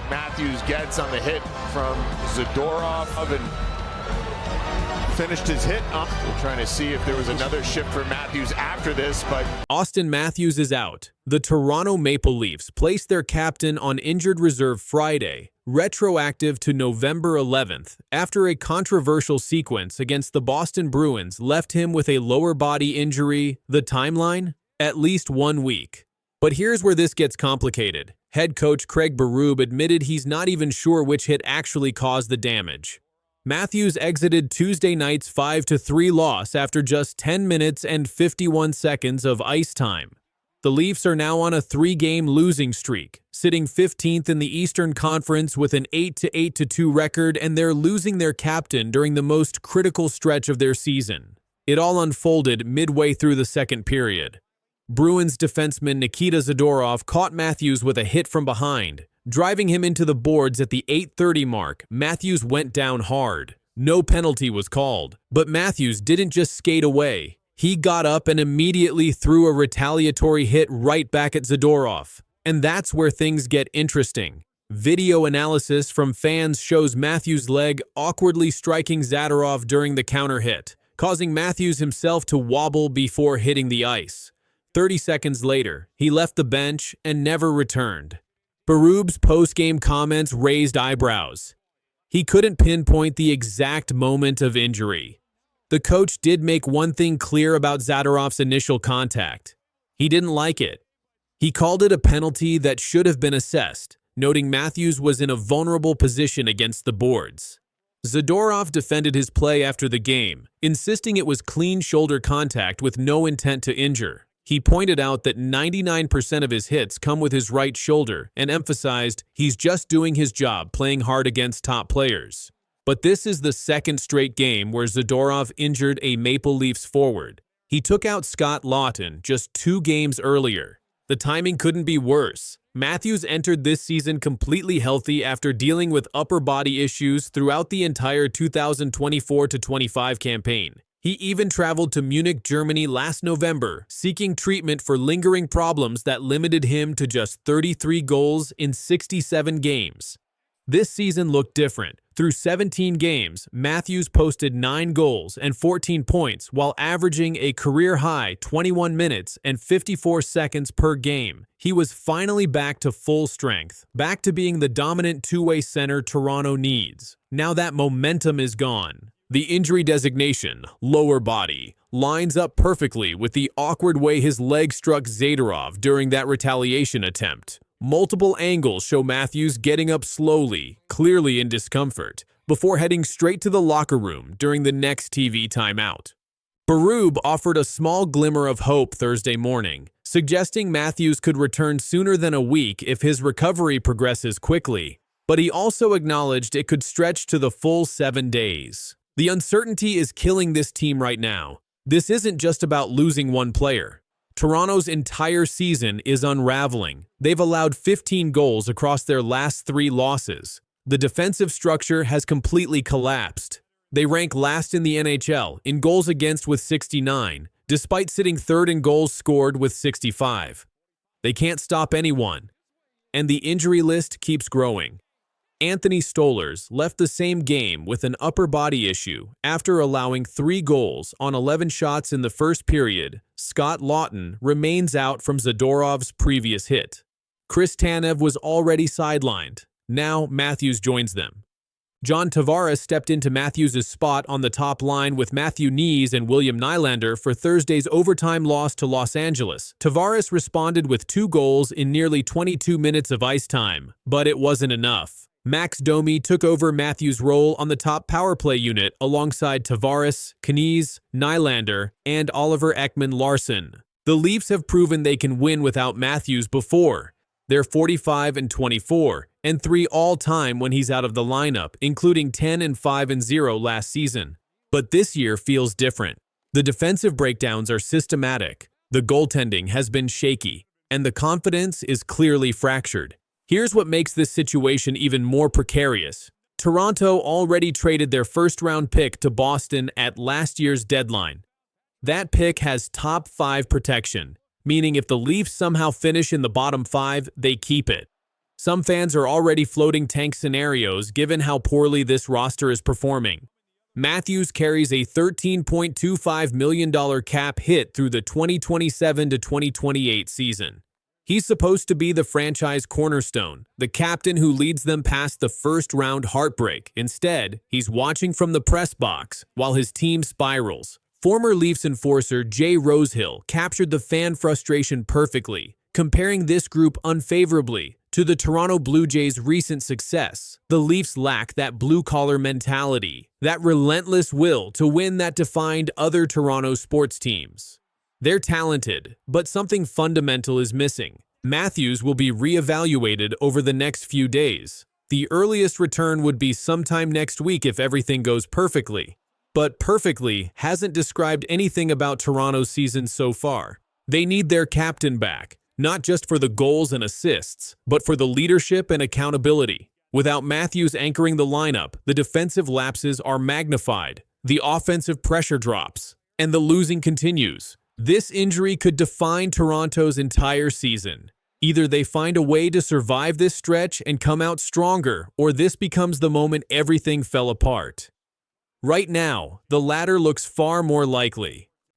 Matthews gets on the hit from Zadorov and finished his hit. We're trying to see if there was another shift for Matthews after this, but Auston Matthews is out. The Toronto Maple Leafs placed their captain on injured reserve Friday, retroactive to November 11th, after a controversial sequence against the Boston Bruins left him with a lower body injury. The timeline? At least 1 week. But here's where this gets complicated. Head coach Craig Berube admitted he's not even sure which hit actually caused the damage. Matthews exited Tuesday night's 5-3 loss after just 10 minutes and 51 seconds of ice time. The Leafs are now on a 3-game losing streak, sitting 15th in the Eastern Conference with an 8-2 record, and they're losing their captain during the most critical stretch of their season. It all unfolded midway through the second period. Bruins defenseman Nikita Zadorov caught Matthews with a hit from behind. Driving him into the boards at the 8:30 mark, Matthews went down hard. No penalty was called, but Matthews didn't just skate away. He got up and immediately threw a retaliatory hit right back at Zadorov. And that's where things get interesting. Video analysis from fans shows Matthews' leg awkwardly striking Zadorov during the counter hit, causing Matthews himself to wobble before hitting the ice. 30 seconds later, he left the bench and never returned. Berube's post-game comments raised eyebrows. He couldn't pinpoint the exact moment of injury. The coach did make one thing clear about Zadorov's initial contact. He didn't like it. He called it a penalty that should have been assessed, noting Matthews was in a vulnerable position against the boards. Zadorov defended his play after the game, insisting it was clean shoulder contact with no intent to injure. He pointed out that 99% of his hits come with his right shoulder and emphasized he's just doing his job playing hard against top players. But this is the second straight game where Zadorov injured a Maple Leafs forward. He took out Scott Laughton just 2 games earlier. The timing couldn't be worse. Matthews entered this season completely healthy after dealing with upper body issues throughout the entire 2024-25 campaign. He even traveled to Munich, Germany last November, seeking treatment for lingering problems that limited him to just 33 goals in 67 games. This season looked different. Through 17 games, Matthews posted 9 goals and 14 points while averaging a career-high 21 minutes and 54 seconds per game. He was finally back to full strength, back to being the dominant two-way center Toronto needs. Now that momentum is gone. The injury designation, lower body, lines up perfectly with the awkward way his leg struck Zadorov during that retaliation attempt. Multiple angles show Matthews getting up slowly, clearly in discomfort, before heading straight to the locker room during the next TV timeout. Berube offered a small glimmer of hope Thursday morning, suggesting Matthews could return sooner than a week if his recovery progresses quickly, but he also acknowledged it could stretch to the full 7 days. The uncertainty is killing this team right now. This isn't just about losing one player. Toronto's entire season is unraveling. They've allowed 15 goals across their last 3 losses. The defensive structure has completely collapsed. They rank last in the NHL in goals against with 69, despite sitting third in goals scored with 65. They can't stop anyone. And the injury list keeps growing. Anthony Stolarz left the same game with an upper body issue after allowing 3 goals on 11 shots in the first period. Scott Laughton remains out from Zadorov's previous hit. Chris Tanev was already sidelined. Now Matthews joins them. John Tavares stepped into Matthews' spot on the top line with Matthew Knies and William Nylander for Thursday's overtime loss to Los Angeles. Tavares responded with 2 goals in nearly 22 minutes of ice time, but it wasn't enough. Max Domi took over Matthews' role on the top power play unit alongside Tavares, Knies, Nylander, and Oliver Ekman-Larsson. The Leafs have proven they can win without Matthews before. They're 45-24, and 3 all-time when he's out of the lineup, including 10-5-0 last season. But this year feels different. The defensive breakdowns are systematic, the goaltending has been shaky, and the confidence is clearly fractured. Here's what makes this situation even more precarious. Toronto already traded their first-round pick to Boston at last year's deadline. That pick has top 5 protection, meaning if the Leafs somehow finish in the bottom 5, they keep it. Some fans are already floating tank scenarios given how poorly this roster is performing. Matthews carries a $13.25 million cap hit through the 2027 to 2028 season. He's supposed to be the franchise cornerstone, the captain who leads them past the first-round heartbreak. Instead, he's watching from the press box while his team spirals. Former Leafs enforcer Jay Rosehill captured the fan frustration perfectly, comparing this group unfavorably to the Toronto Blue Jays' recent success. The Leafs lack that blue-collar mentality, that relentless will to win that defined other Toronto sports teams. They're talented, but something fundamental is missing. Matthews will be reevaluated over the next few days. The earliest return would be sometime next week if everything goes perfectly. But perfectly hasn't described anything about Toronto's season so far. They need their captain back, not just for the goals and assists, but for the leadership and accountability. Without Matthews anchoring the lineup, the defensive lapses are magnified, the offensive pressure drops, and the losing continues. This injury could define Toronto's entire season. Either they find a way to survive this stretch and come out stronger, or this becomes the moment everything fell apart. Right now, the latter looks far more likely.